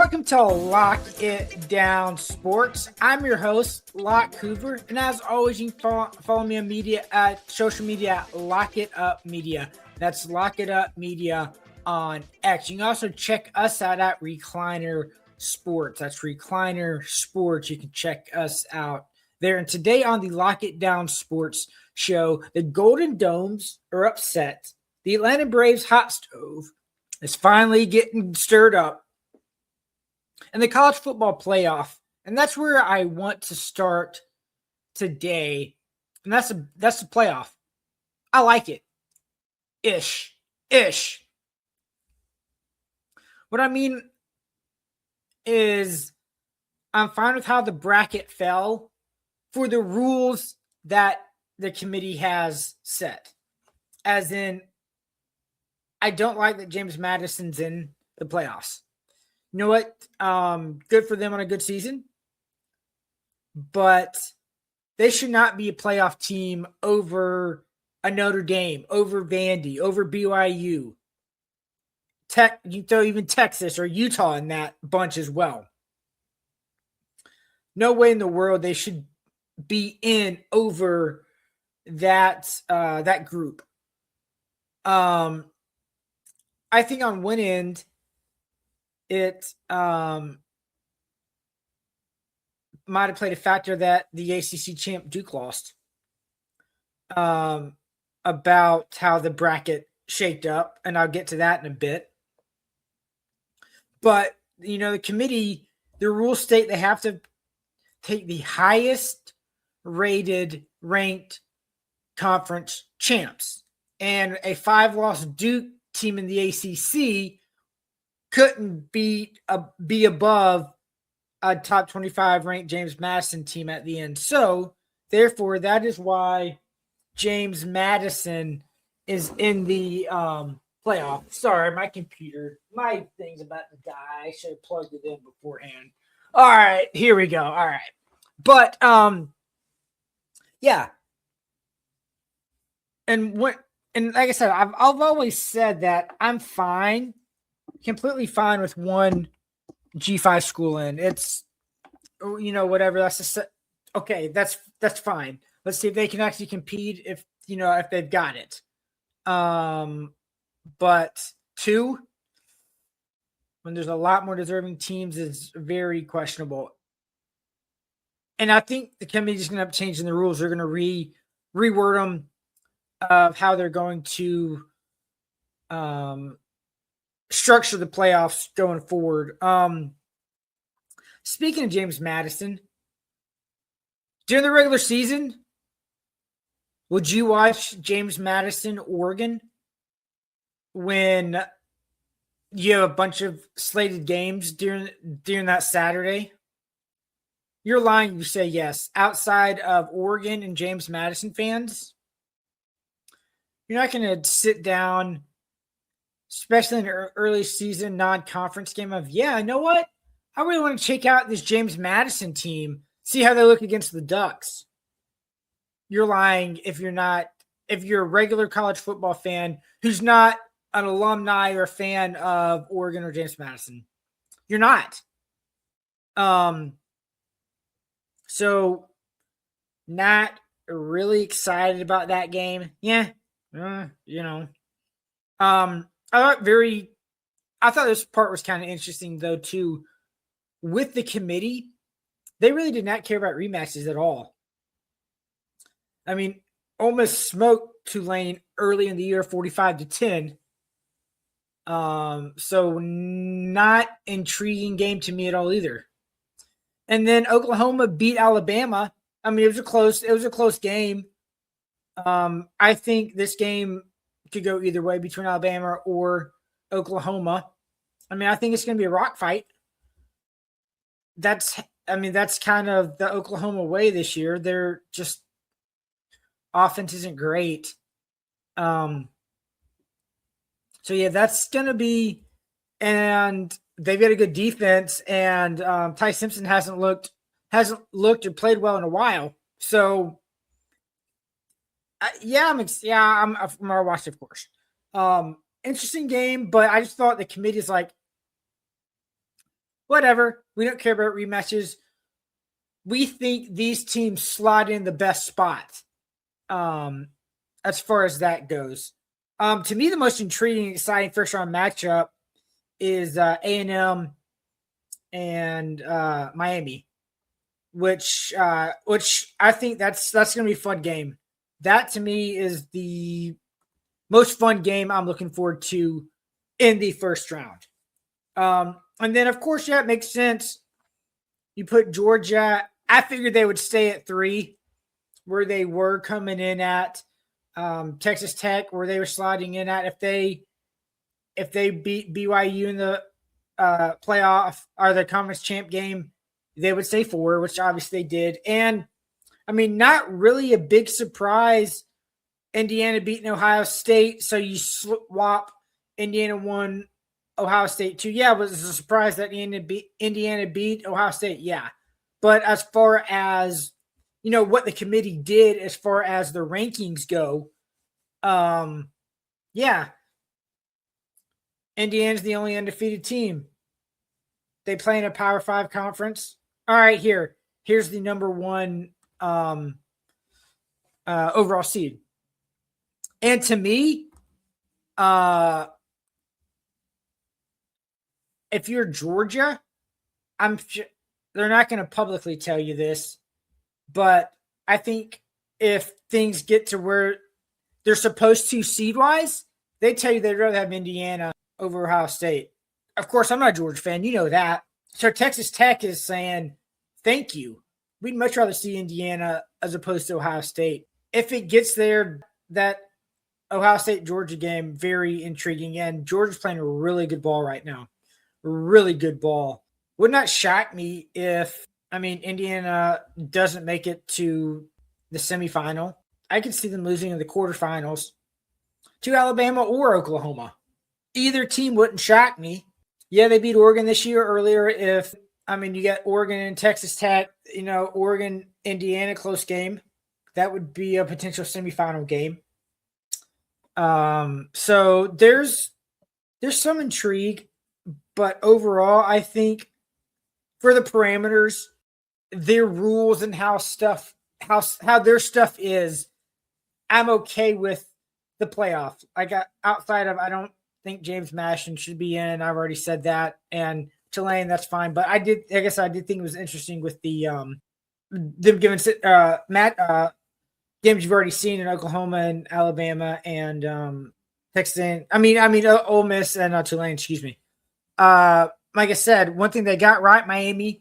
Welcome to Lock It Down Sports. I'm your host, Locke Hoover, and as always, you can follow me on media at social media at Lock It Up Media. That's Lock It Up Media on X. You can also check us out at Recliner Sports. That's Recliner Sports. You can check us out there. And today on the Lock It Down Sports show, the Golden Domes are upset. The Atlanta Braves hot stove is finally getting stirred up. And the college football playoff, and that's where I want to start today. And that's the playoff. I like it. Ish. What I mean is I'm fine with how the bracket fell for the rules that the committee has set. As in, I don't like that James Madison's in the playoffs. You know what? Good for them on a good season. But they should not be a playoff team over a Notre Dame, over Vandy, over BYU. You throw even Texas or Utah in that bunch as well. No way in the world they should be in over that group. I think on one end, it might have played a factor that the ACC champ Duke lost about how the bracket shaped up, and I'll get to that in a bit. But, you know, the committee, the rules state they have to take the highest rated ranked conference champs. And a 5-loss Duke team in the ACC couldn't be above a top 25 ranked James Madison team at the end. So, therefore, that is why James Madison is in the playoff. Sorry, my thing's about to die. I should have plugged it in beforehand. All right, here we go. All right. But, yeah. And like I said, I've always said that I'm fine, completely fine with one G5 school in. It's, you know, whatever. That's okay. That's fine. Let's see if they can actually compete if they've got it. But 2, when there's a lot more deserving teams, is very questionable. And I think the committee is going to have to change the rules. They're going to reword them of how they're going to structure the playoffs going forward. Speaking of James Madison, during the regular season, would you watch James Madison, Oregon, when you have a bunch of slated games during that Saturday? You're lying. You say yes. Outside of Oregon and James Madison fans, you're not going to sit down, especially in an early season non-conference game of, yeah, you know what? I really want to check out this James Madison team, see how they look against the Ducks. You're lying if you're a regular college football fan who's not an alumni or a fan of Oregon or James Madison. You're not. So not really excited about that game. Yeah. I thought this part was kind of interesting though too. With the committee, they really did not care about rematches at all. I mean, almost smoked Tulane early in the year, 45-10. So not intriguing game to me at all either. And then Oklahoma beat Alabama. I mean, it was a close game. I think this game could go either way between Alabama or Oklahoma. I mean, I think it's going to be a rock fight. That's kind of the Oklahoma way this year. They're just offense isn't great. So yeah, that's going to be, and they've got a good defense, and Ty Simpson hasn't looked or played well in a while. So I'm gonna watch it, of course. Interesting game, but I just thought the committee's like, whatever. We don't care about rematches. We think these teams slot in the best spots as far as that goes. To me, the most intriguing, exciting first-round matchup is A&M and Miami, which I think that's going to be a fun game. That, to me, is the most fun game I'm looking forward to in the first round. And then, of course, it makes sense. You put Georgia. I figured they would stay at 3, where they were coming in at. Texas Tech, where they were sliding in at. If they beat BYU in the playoff or the conference champ game, they would stay 4, which obviously they did. And I mean, not really a big surprise. Indiana beating Ohio State, so you swap Indiana 1, Ohio State 2. Yeah, it was a surprise that Indiana beat Ohio State. Yeah, but as far as what the committee did as far as the rankings go, yeah, Indiana's the only undefeated team. They play in a Power 5 conference. All right, here's the number 1 overall seed. And to me, if you're Georgia, they're not going to publicly tell you this, but I think if things get to where they're supposed to seed-wise, they tell you they'd rather have Indiana over Ohio State. Of course, I'm not a Georgia fan. You know that. So Texas Tech is saying, thank you. We'd much rather see Indiana as opposed to Ohio State. If it gets there, that Ohio State-Georgia game, very intriguing. And Georgia's playing a really good ball right now. Really good ball. Would not shock me if, Indiana doesn't make it to the semifinal. I could see them losing in the quarterfinals to Alabama or Oklahoma. Either team wouldn't shock me. Yeah, they beat Oregon this year earlier. You got Oregon and Texas Tech, Oregon, Indiana, close game. That would be a potential semifinal game. So there's some intrigue, but overall, I think for the parameters, their rules and how their stuff is, I'm okay with the playoff. I don't think James Madison should be in. I've already said that, and Tulane, that's fine. But I did think it was interesting with the them giving games you've already seen in Oklahoma and Alabama and Texas. Ole Miss and Tulane. Excuse me. Like I said, one thing they got right, Miami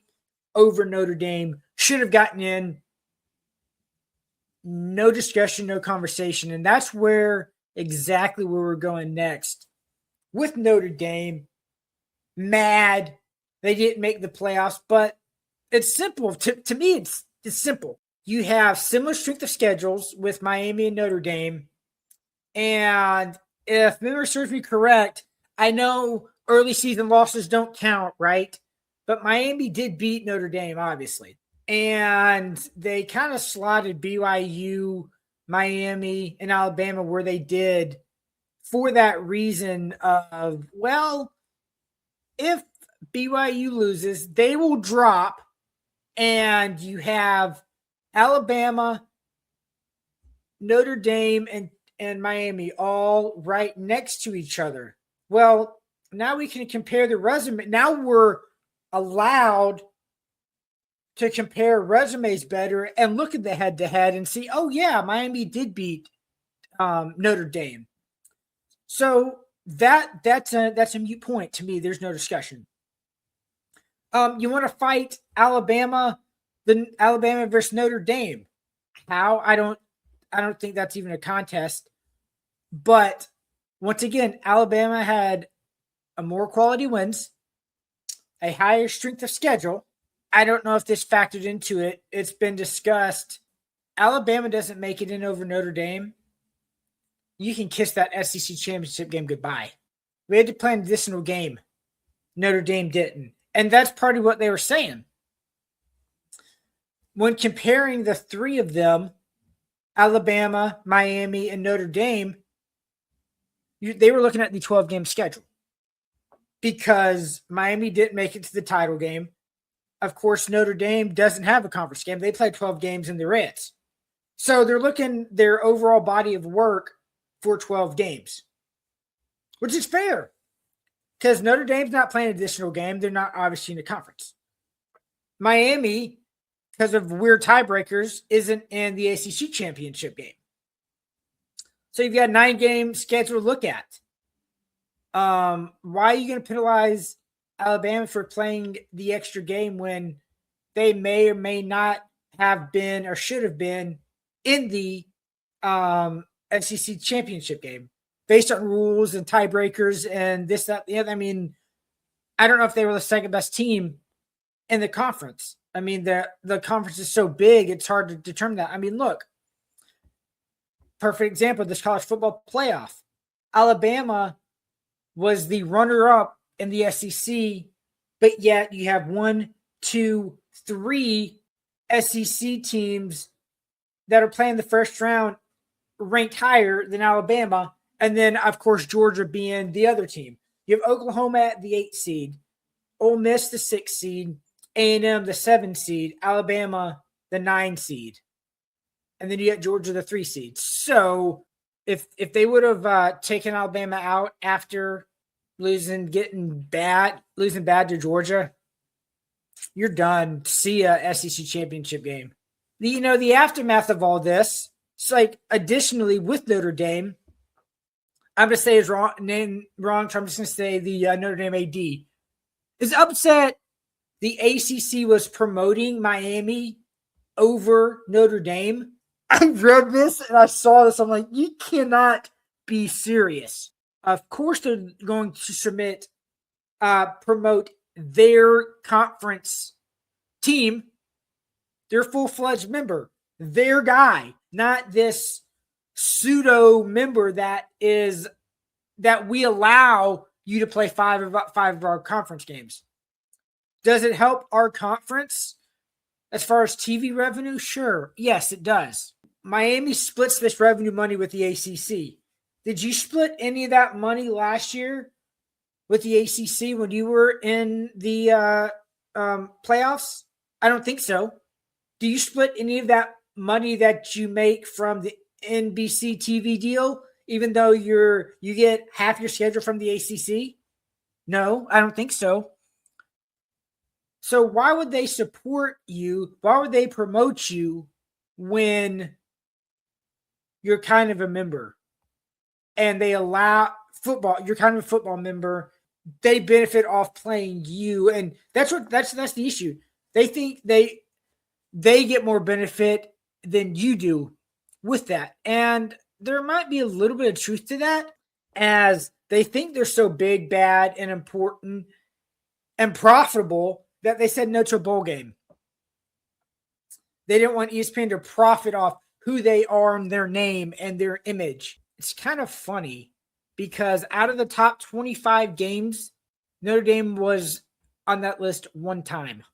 over Notre Dame should have gotten in. No discussion, no conversation, and that's exactly where we're going next. With Notre Dame, mad they didn't make the playoffs, but it's simple. To me, it's simple. You have similar strength of schedules with Miami and Notre Dame, and if memory serves me correct, I know early season losses don't count, right? But Miami did beat Notre Dame, obviously, and they kind of slotted BYU, Miami, and Alabama where they did for that reason of, well, if BYU loses, they will drop, and you have Alabama, Notre Dame, and Miami all right next to each other. Well, now we can compare the resume. Now we're allowed to compare resumes better and look at the head-to-head and see, oh, yeah, Miami did beat Notre Dame. So that's a moot point to me. There's no discussion. You want to fight Alabama versus Notre Dame? How? I don't think that's even a contest. But once again, Alabama had a more quality wins, a higher strength of schedule. I don't know if this factored into it. It's been discussed. Alabama doesn't make it in over Notre Dame. You can kiss that SEC championship game goodbye. We had to play an additional game. Notre Dame didn't. And that's part of what they were saying. When comparing the three of them, Alabama, Miami, and Notre Dame, they were looking at the 12-game schedule. because Miami didn't make it to the title game. Of course, Notre Dame doesn't have a conference game. They played 12 games in the Reds. So they're looking their overall body of work for 12 games, which is fair because Notre Dame's not playing an additional game. They're not obviously in a conference. Miami, because of weird tiebreakers, isn't in the ACC championship game. So you've got a 9-game schedule to look at. Why are you going to penalize Alabama for playing the extra game when they may or may not have been or should have been in the SEC championship game based on rules and tiebreakers and this, that, the other? I mean, I don't know if they were the second best team in the conference. I mean, the conference is so big, it's hard to determine that. I mean, look, perfect example, this college football playoff. Alabama was the runner-up in the SEC, but yet you have 1, 2, 3 SEC teams that are playing the first round ranked higher than Alabama, and then, of course, Georgia being the other team. You have Oklahoma at the 8th seed, Ole Miss the 6th seed, A&M the 7th seed, Alabama the 9th seed, and then you get Georgia the 3 seed. So if they would have taken Alabama out after losing bad to Georgia, you're done. See a SEC championship game. The aftermath of all this, it's like additionally with Notre Dame, I'm going to say his name wrong, so I'm just going to say the Notre Dame AD is upset. The ACC was promoting Miami over Notre Dame. I read this and I saw this. I'm like, you cannot be serious. Of course, they're going to promote their conference team, their full-fledged member, their guy, not this pseudo member that we allow you to play five of our conference games. Does it help our conference as far as TV revenue? Sure. Yes, it does. Miami splits this revenue money with the ACC. Did you split any of that money last year with the ACC when you were in the playoffs? I don't think so. Do you split any of that money that you make from the NBC TV deal, even though you get half your schedule from the ACC? No, I don't think so. So why would they support you? Why would they promote you when you're kind of a member? And they allow football, you're kind of a football member. They benefit off playing you. And that's the issue. They think they get more benefit than you do with that. And there might be a little bit of truth to that, as they think they're so big, bad, and important and profitable that they said no to a bowl game. They didn't want ESPN to profit off who they are and their name and their image. It's kind of funny because out of the top 25 games, Notre Dame was on that list one time.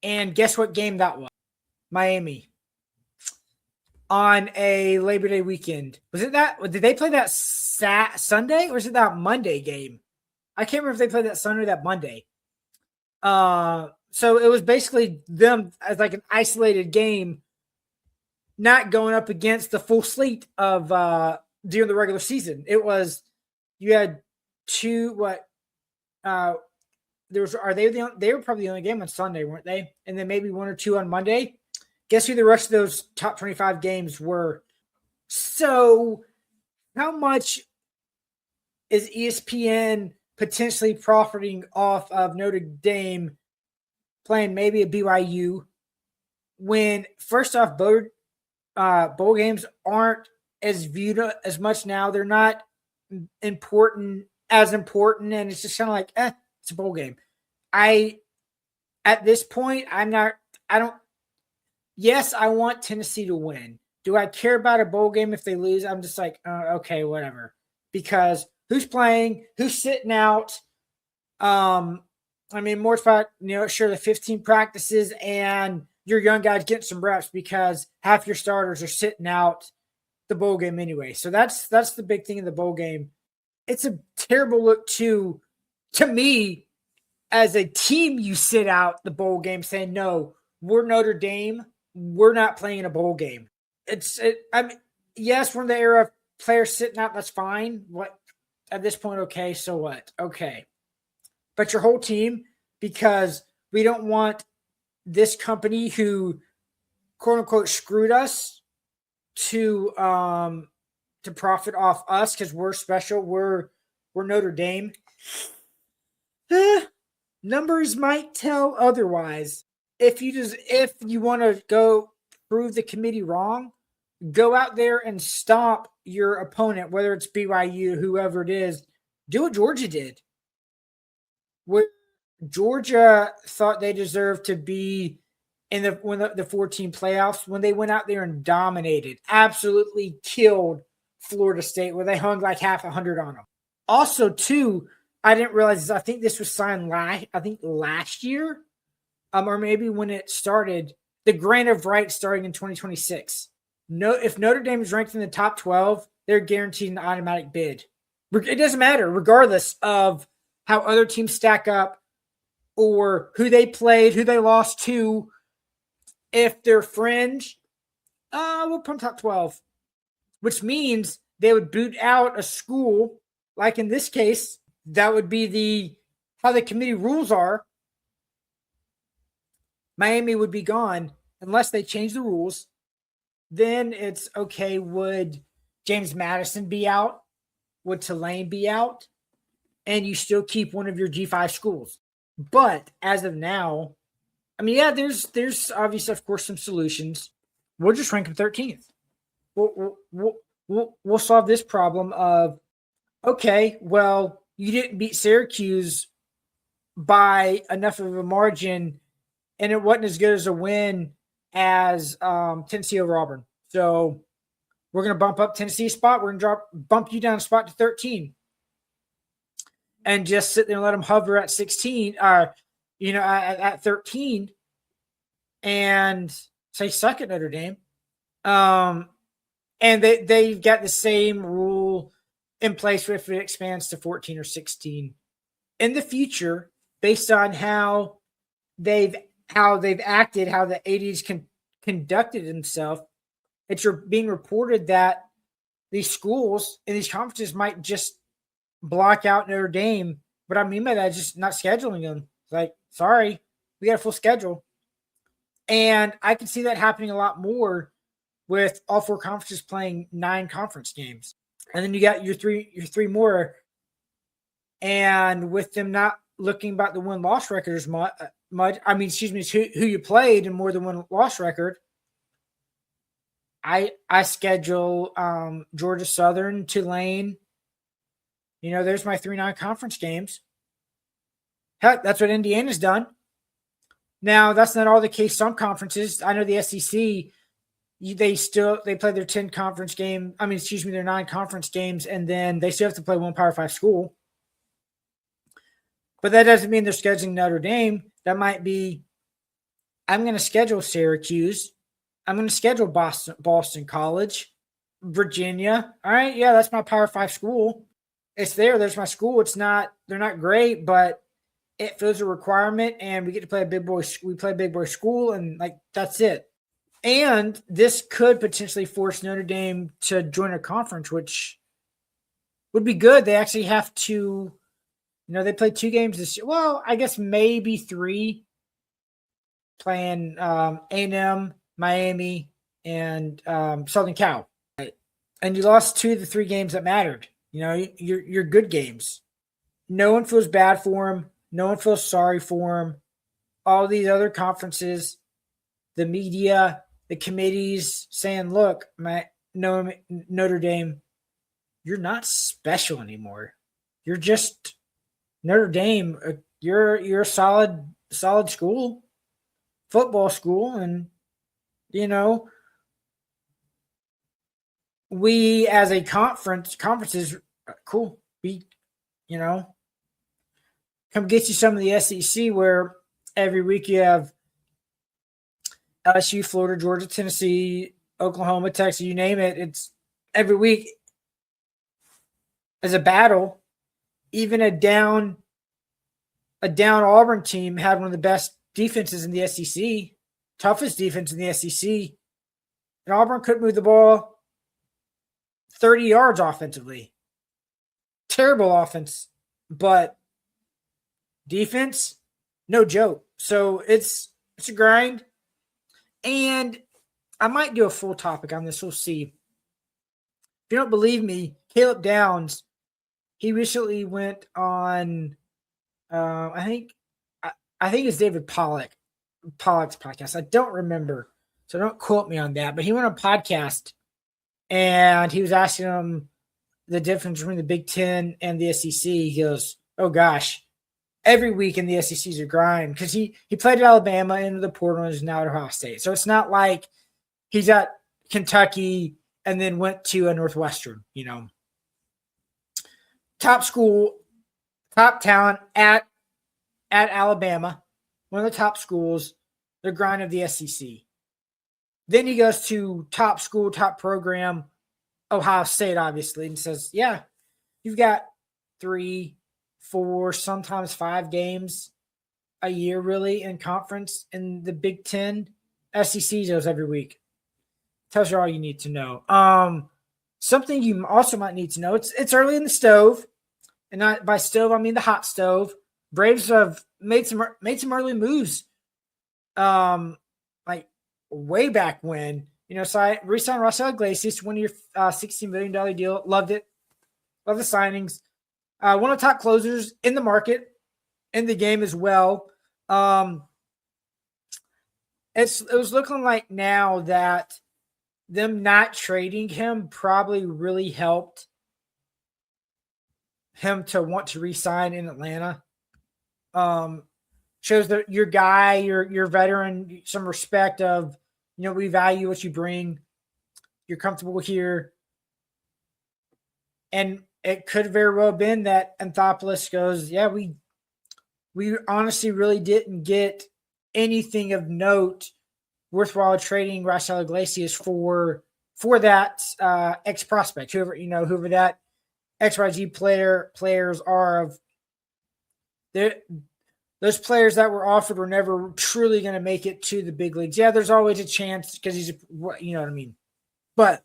And guess what game that was? Miami. On a Labor Day weekend. Did they play that Sunday or was it that Monday game? I can't remember if they played that Sunday or that Monday. So it was basically them as like an isolated game, not going up against the full slate of during the regular season. It was, you had two, they were probably the only game on Sunday, weren't they? And then maybe one or two on Monday. Guess who the rest of those top 25 games were? So how much is ESPN potentially profiting off of Notre Dame playing maybe a BYU when, first off, bowl games aren't as viewed as much now? They're not important, and it's just kind of like, it's a bowl game. At this point, yes, I want Tennessee to win. Do I care about a bowl game if they lose? I'm just like, okay, whatever. Because who's playing? Who's sitting out? More about, sure, the 15 practices and your young guys getting some reps because half your starters are sitting out the bowl game anyway. So that's the big thing in the bowl game. It's a terrible look, too, to me, as a team, you sit out the bowl game saying, no, we're Notre Dame. We're not playing a bowl game. I mean, yes, we're in the era of players sitting out. That's fine. What at this point, okay, so what? Okay. But your whole team, because we don't want this company who quote unquote screwed us to profit off us because we're special. We're Notre Dame. Numbers might tell otherwise. If you want to go prove the committee wrong, go out there and stomp your opponent, whether it's BYU, whoever it is. Do what Georgia did. Where Georgia thought they deserved to be in the 14 playoffs when they went out there and dominated, absolutely killed Florida State, where they hung like half 100 on them. Also, too, I didn't realize. I think this was signed last year, or maybe when it started. The grant of rights starting in 2026. If Notre Dame is ranked in the top 12, they're guaranteed an automatic bid. It doesn't matter, regardless of how other teams stack up or who they played, who they lost to. If they're fringe, we'll put top 12, which means they would boot out a school. Like in this case, that would be how the committee rules are. Miami would be gone unless they change the rules. Then it's okay. Would James Madison be out? Would Tulane be out? And you still keep one of your G5 schools. But as of now, I mean, yeah, there's obviously, of course, some solutions. We'll just rank them 13th. We'll solve this problem of, okay, well, you didn't beat Syracuse by enough of a margin, and it wasn't as good as a win as Tennessee over Auburn. So we're going to bump up Tennessee's spot. We're going to bump you down a spot to 13. And just sit there and let them hover at 16, or, at 13, and say, suck it, Notre Dame. And they've got the same rule in place if it expands to 14 or 16 in the future, based on how they've acted, how the 80s conducted themselves. It's being reported that these schools in these conferences might just block out Notre Dame. What I mean by that is just not scheduling them. It's like, sorry, we got a full schedule. And I can see that happening a lot more with all four conferences playing 9 conference games. And then you got your three more. And with them not looking about the win-loss record as much, who you played and more than win-loss record, I schedule Georgia Southern, Tulane. There's my 3 non-conference games. Heck, that's what Indiana's done. Now, that's not all the case. Some conferences, I know the SEC, they play their 10 conference game. Their 9 conference games, and then they still have to play one Power 5 school. But that doesn't mean they're scheduling Notre Dame. That might be, I'm going to schedule Syracuse. I'm going to schedule Boston College, Virginia. All right, yeah, that's my Power 5 school. It's there. There's my school. They're not great, but it fills a requirement, and we get to play we play a big boy school, and that's it. And this could potentially force Notre Dame to join a conference, which would be good. They actually have to, they played 2 games this year. Well, I guess maybe 3, playing A&M, Miami, and Southern Cal. Right? And you lost 2 of the 3 games that mattered. Your good games. No one feels bad for them. No one feels sorry for them. All these other conferences, the media, the committees saying, look, Notre Dame, you're not special anymore. You're just Notre Dame. You're a solid school, football school. And, we as a conferences, cool. We, come get you some of the SEC, where every week you have LSU, Florida, Georgia, Tennessee, Oklahoma, Texas, you name it. It's every week as a battle, even a down a down Auburn team had one of the best defenses in the SEC, toughest defense in the SEC, and Auburn couldn't move the ball 30 yards offensively. Terrible offense, but defense, no joke. So it's a grind. And I might do a full topic on this. We'll see. If you don't believe me, Caleb Downs, he recently went on, I think it's David Pollock's podcast. I don't remember, so don't quote me on that. But he went on a podcast, and he was asking him the difference between the Big Ten and the SEC. He goes, "Oh gosh, every week in the SEC is a grind," because he played at Alabama, into the portal, and is now at Ohio State. So it's not like he's at Kentucky and then went to a Northwestern, top school, top talent at Alabama, one of the top schools, the grind of the SEC. Then he goes to top school, top program, Ohio State, obviously, and says, yeah, you've got 3, 4, sometimes 5 games a year, really, in conference. In the Big Ten, SEC goes every week. Tells you all you need to know. Something you also might need to know, it's early in the stove, and not by stove, I mean the hot stove. Braves have made some early moves, like way back when. So re-signed Raisel Iglesias, 1-year, $16 million deal. Loved it. Love the signings. One of the top closers in the market, in the game as well. It was looking like now that them not trading him probably really helped him to want to re-sign in Atlanta. Shows that your guy, your veteran, some respect of, we value what you bring. You're comfortable here. And it could very well have been that Anthopoulos goes, yeah, we honestly really didn't get anything of note worthwhile trading Raisel Iglesias for that ex prospect, whoever that XYZ players are. Of those players that were offered were never truly going to make it to the big leagues. Yeah, there's always a chance because he's, you know what I mean, but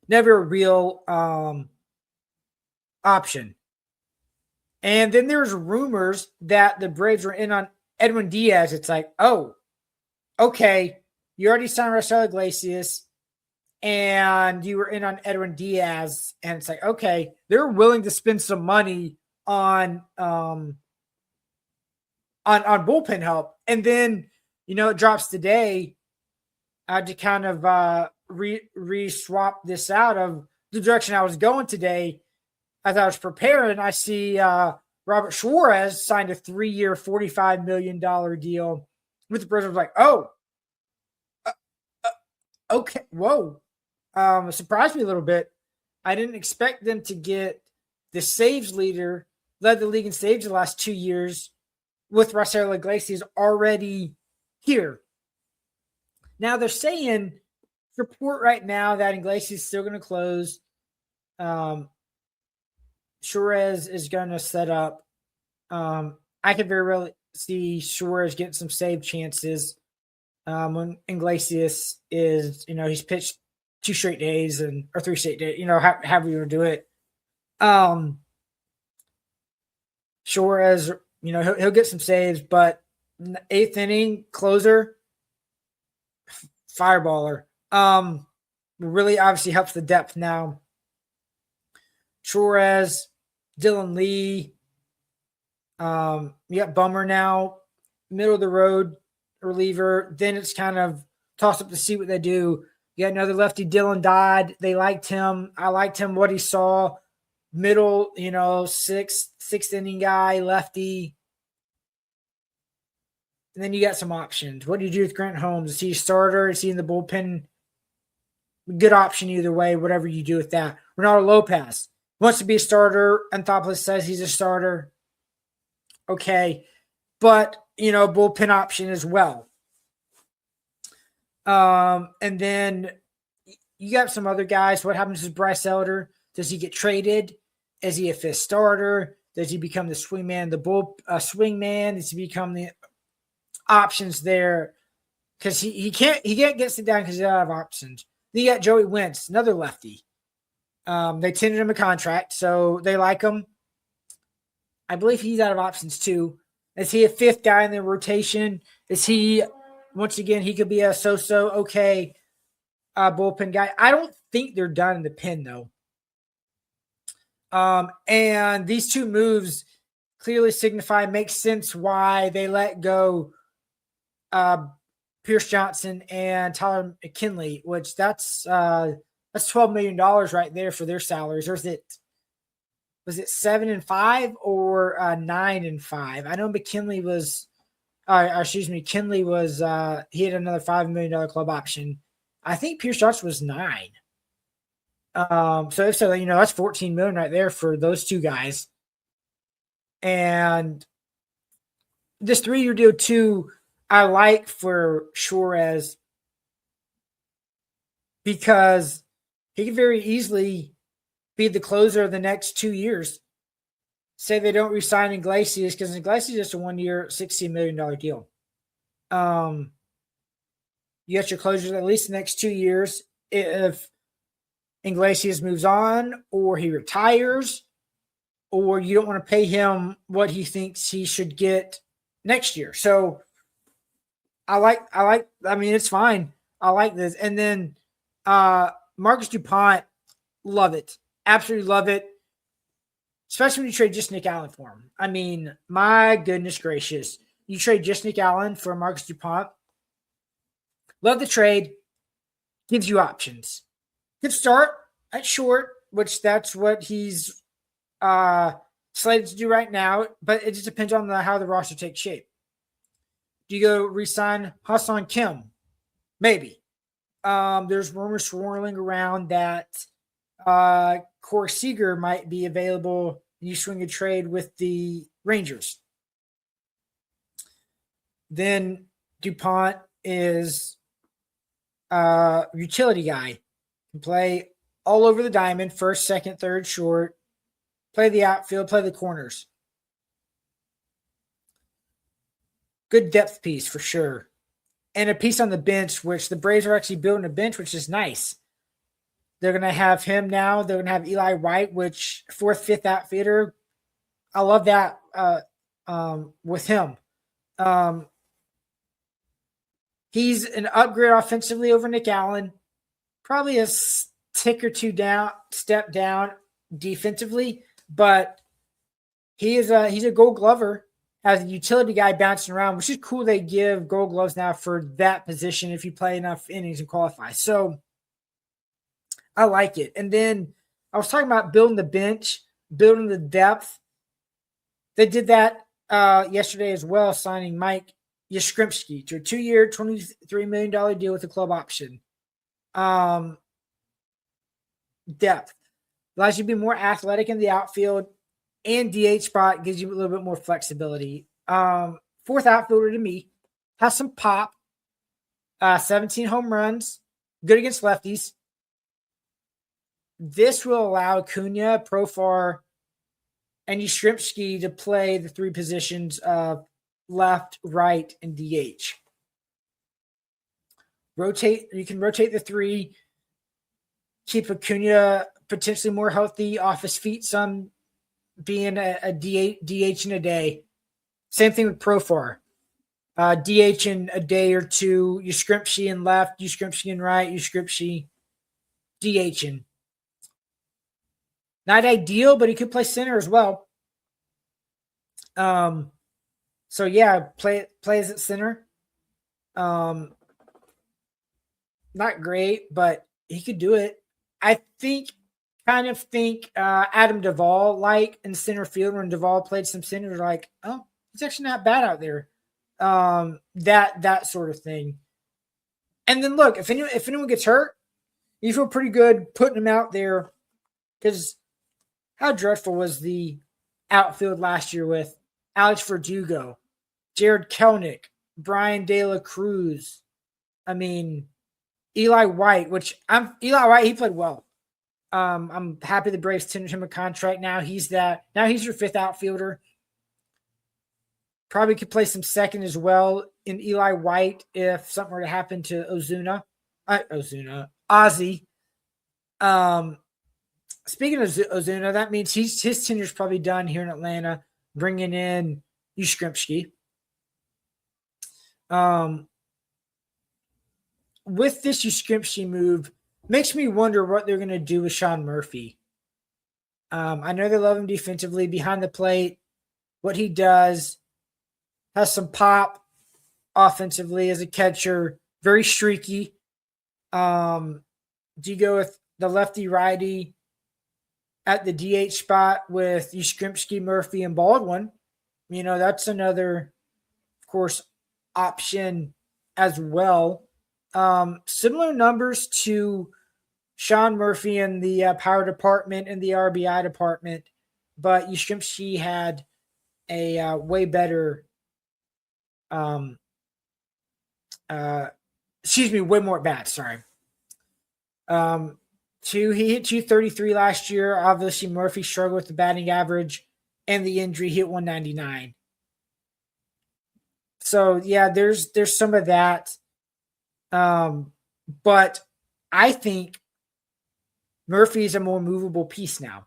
never a real option. And then there's rumors that the Braves were in on Edwin Diaz. It's like, oh, okay, you already signed Raisel Iglesias, and you were in on Edwin Diaz, and it's like, okay, they're willing to spend some money on bullpen help. And then, it drops today. I had to kind of re-swap this out of the direction I was going today. As I was preparing, I see Robert Suarez signed a 3-year, $45 million deal with the Braves. I was like, oh, okay, whoa. It surprised me a little bit. I didn't expect them to get the saves leader, led the league in saves the last 2 years, with Raisel Iglesias already here. Now they're saying, report right now that Iglesias is still going to close. Suarez is going to set up. I could very well see Suarez getting some save chances when Iglesias is, he's pitched 2 straight days or 3 straight days, however you want to do it. Suarez, he'll get some saves, but 8th inning closer, fireballer. Really obviously helps the depth now. Suarez, Dylan Lee, you got Bummer now, middle of the road reliever. Then it's kind of toss up to see what they do. You got another lefty, Dylan Dodd. They liked him. I liked him, what he saw. Middle, sixth inning guy, lefty. And then you got some options. What do you do with Grant Holmes? Is he a starter? Is he in the bullpen? Good option either way, whatever you do with that. Ronaldo Lopez wants to be a starter. Anthopoulos says he's a starter. Okay. But, bullpen option as well. And then you got some other guys. What happens with Bryce Elder? Does he get traded? Is he a 5th starter? Does he become the swingman, swingman? Does he become the options there? Because he can't get sit down because he's out of options. Then you got Joey Wentz, another lefty. They tendered him a contract, so they like him. I believe he's out of options too. Is he a fifth guy in the rotation? Is he, once again, he could be a so-so okay bullpen guy. I don't think they're done in the pen though. And these two moves clearly signify, makes sense why they let go Pierce Johnson and Tyler McKinley, which that's $12 million right there for their salaries. Or was it 7 and 5 or 9 and 5? I know McKinley was, Kinley was, he had another $5 million club option. I think Pierce Johnson was 9. So if so, that's 14 million right there for those two guys. And this 3-year deal too, I like for Suarez because he could very easily be the closer of the next 2 years. Say they don't re-sign Iglesias because Iglesias is just a 1-year, $16 million deal. You got your closers at least the next 2 years. If Iglesias moves on or he retires or you don't want to pay him what he thinks he should get next year. So it's fine. I like this. And then Marcus DuPont, love it. Absolutely love it. Especially when you trade just Nick Allen for him. I mean, my goodness gracious. You trade just Nick Allen for Marcus DuPont. Love the trade. Gives you options. Good start at short, which that's what he's slated to do right now. But it just depends on how the roster takes shape. Do you go re-sign Hassan Kim? Maybe. There's rumors swirling around that Corey Seager might be available and you swing a trade with the Rangers. Then DuPont is a utility guy. Can play all over the diamond, first, second, third, short. Play the outfield, play the corners. Good depth piece for sure. And a piece on the bench, which the Braves are actually building a bench, which is nice. They're going to have him now. They're going to have Eli White, which fourth, fifth outfielder. I love that with him. He's an upgrade offensively over Nick Allen. Probably a tick or two step down defensively, but he's a Gold Glover. As a utility guy bouncing around, which is cool. They give Gold Gloves now for that position if you play enough innings and qualify. So I like it. And then I was talking about building the bench, building the depth. They did that yesterday as well, signing Mike Yastrzemski to a 2-year, $23 million deal with a club option. Depth allows you to be more athletic in the outfield. And DH spot gives you a little bit more flexibility. Fourth outfielder to me has some pop. 17 home runs, good against lefties. This will allow Acuna, Profar, and Yastrzemski to play the 3 positions of left, right, and DH. You can rotate the 3. Keep Acuna potentially more healthy off his feet some. Being a DH in a day. Same thing with Profar. DH in a day or two. Yastrzemski in left, Yastrzemski in right, Yastrzemski DH-ing. Not ideal, but he could play center as well. So yeah, plays at center. Not great, but he could do it. I kind of think Adam Duvall like in center field when Duvall played some center, like, oh, it's actually not bad out there. That sort of thing. And then look, if anyone gets hurt, you feel pretty good putting them out there because how dreadful was the outfield last year with Alex Verdugo, Jared Kelenic, Brian De La Cruz. I mean, Eli White, he played well. I'm happy the Braves tendered him a contract. Now he's your fifth outfielder. Probably could play some second as well in Eli White if something were to happen to Ozzy. Speaking of Ozuna, that means his tenure's probably done here in Atlanta, bringing in Yastrzemski. With this Yastrzemski move, makes me wonder what they're going to do with Sean Murphy. I know they love him defensively, behind the plate. What he does has some pop offensively as a catcher, very streaky. Do you go with the lefty-righty at the DH spot with Yastrzemski, Murphy, and Baldwin? You know, that's another, of course, option as well. Similar numbers to Sean Murphy in the power department and the RBI department, but Yastrzemski had a way better, way more at bats. Sorry. He hit 233 last year. Obviously, Murphy struggled with the batting average and the injury. He hit 199. So yeah, there's some of that. But I think Murphy is a more movable piece now.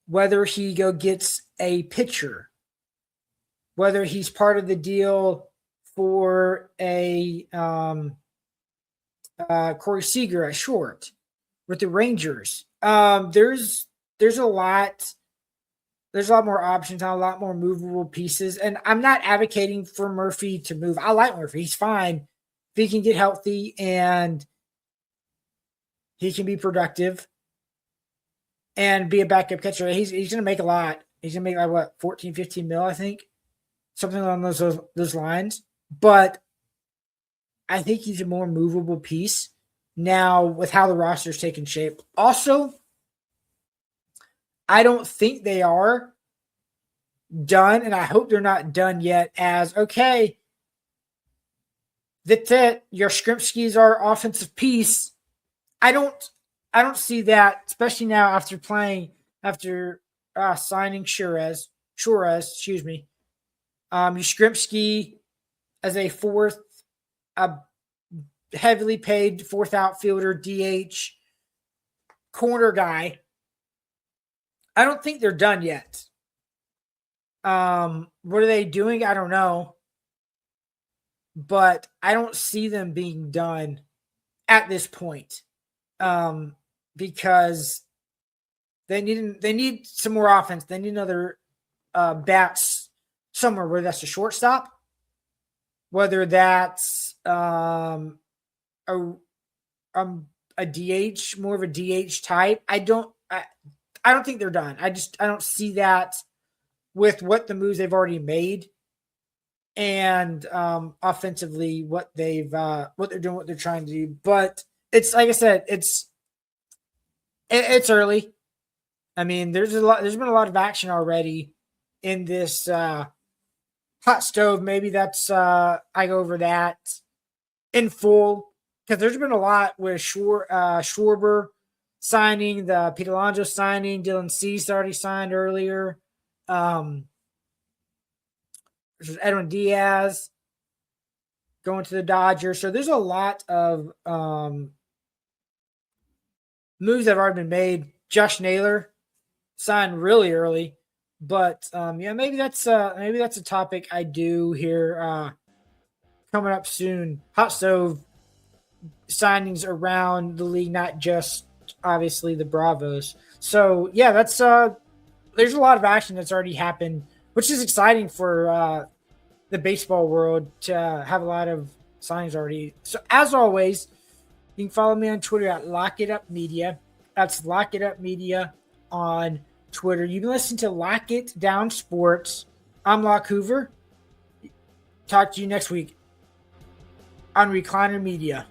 Whether he gets a pitcher, whether he's part of the deal for a Corey Seager at short with the Rangers. There's a lot more options and a lot more movable pieces. And I'm not advocating for Murphy to move. I like Murphy. He's fine if he can get healthy and he can be productive and be a backup catcher. He's going to make a lot. He's going to make like what, 14, 15 mil, I think, something along those lines. But I think he's a more movable piece now with how the roster's taking shape. Also, I don't think they are done, and I hope they're not done yet as, okay, that's it. Yastrzemski is our offensive piece. I don't see that, especially now after signing Suarez, Yastrzemski as a heavily paid fourth outfielder, DH, corner guy. I don't think they're done yet. What are they doing? I don't know. But I don't see them being done at this point. Because they need some more offense. They need another bats somewhere, whether that's a shortstop, whether that's a DH, more of a DH type. I don't think they're done. I don't see that with what the moves they've already made and offensively what they're doing, what they're trying to do. But it's like I said, it's early. I mean, there's been a lot of action already in this hot stove. Maybe that's I go over that in full because there's been a lot with Schwarber signing, the Pete Alonso signing, Dylan Cease already signed earlier. There's Edwin Diaz going to the Dodgers. So there's a lot of moves that have already been made. Josh Naylor signed really early, but maybe that's a topic I do here coming up soon. Hot stove signings around the league, not just obviously the Bravos. So yeah, that's there's a lot of action that's already happened, which is exciting for the baseball world to have a lot of signings already. So as always, you can follow me on Twitter at Lock It Up Media. That's Lock It Up Media on Twitter. You can listen to Lock It Down Sports. I'm Locke Hoover. Talk to you next week on Recliner Media.